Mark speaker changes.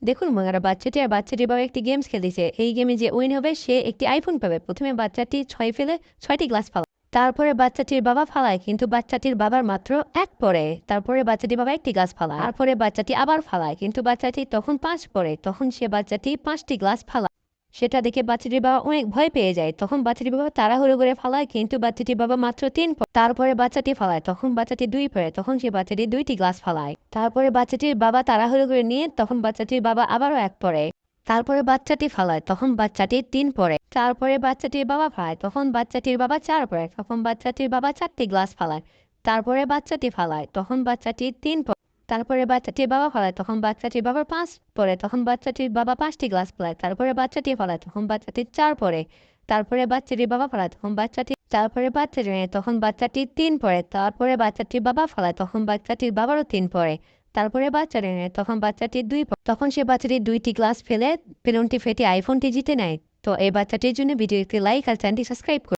Speaker 1: দেখুন মঙ্গলা বাচ্চাটি আর বাচ্চাটির বাবা একটি গেমস খেলতেছে। এই গেমে যে উইন হবে সে একটি আইফোন পাবে। প্রথমে বাচ্চাটি 6 ফেলে 6টি গ্লাস ফালায়। তারপরে বাচ্চাটির বাবা ফালায়, কিন্তু বাচ্চাটির বাবার মাত্র 1 পড়ে। তারপরে বাচ্চাটির বাবা একটি গ্লাস ফালায়। তারপরে বাচ্চাটি আবার ফালায়, কিন্তু বাচ্চাটি তখন 5 পড়ে। তখন সে বাচ্চাটি 5টি গ্লাস ফালায়। সেটা দেখে বাচ্চাটির বাবা অনেক ভয় পেয়ে যায়। তখন বাচ্চাটির বাবা তাড়াহুড়ো করে ফালায়, কিন্তু বাচ্চাটির বাবা মাত্র 3 পড়ে। তারপরে বাচ্চাটি ফালায়, তখন বাচ্চাটি 2 পড়ে। তখন সে বাচ্চাটি 2টি গ্লাস ফালায়। তারপরে বাচ্চাটির বাবা তাড়াহুড়ো করে নিয়ে তখন বাচ্চাটির বাবা আবারও 1 পড়ে। তারপরে বাচ্চাটি ফালায়, তখন বাচ্চাটি 3 পড়ে। তারপরে বাচ্চাটির বাবা ফালায়, তখন বাচ্চাটির বাবা 4 পড়ে। তখন বাচ্চাটির বাবা 4টি গ্লাস ফালায়। তারপরে বাচ্চাটি ফালায়, তখন বাচ্চাটি 3 পড়ে। তারপরে বাচ্চাটির বাবা ফালায়, তখন বাচ্চাটির বাবার 5 পড়ে। তখন বাচ্চাটির বাবা 5টি গ্লাস ফালায়। তারপরে বাচ্চাটি ফালায়, তখন বাচ্চাটির 4 পড়ে। তারপরে বাচ্চাটির বাবা ফালায়, তখন তখন বাচ্চাটি 3 পড়ে। তারপরে বাচ্চাটির বাবা ফালায়, তখন বাচ্চাটির বাবারও 3 পড়ে। তারপরে বাচ্চাটি নেয়, তখন বাচ্চাটির 2 পড়ে। তখন সে বাচ্চাটির 2টি গ্লাস ফেলে বেলুনটি ফেটে আইফোনটি জিতে নেয়। তো এই বাচ্চাটির জন্য ভিডিওটি লাইক আর চ্যানেলটি সাবস্ক্রাইব করুন।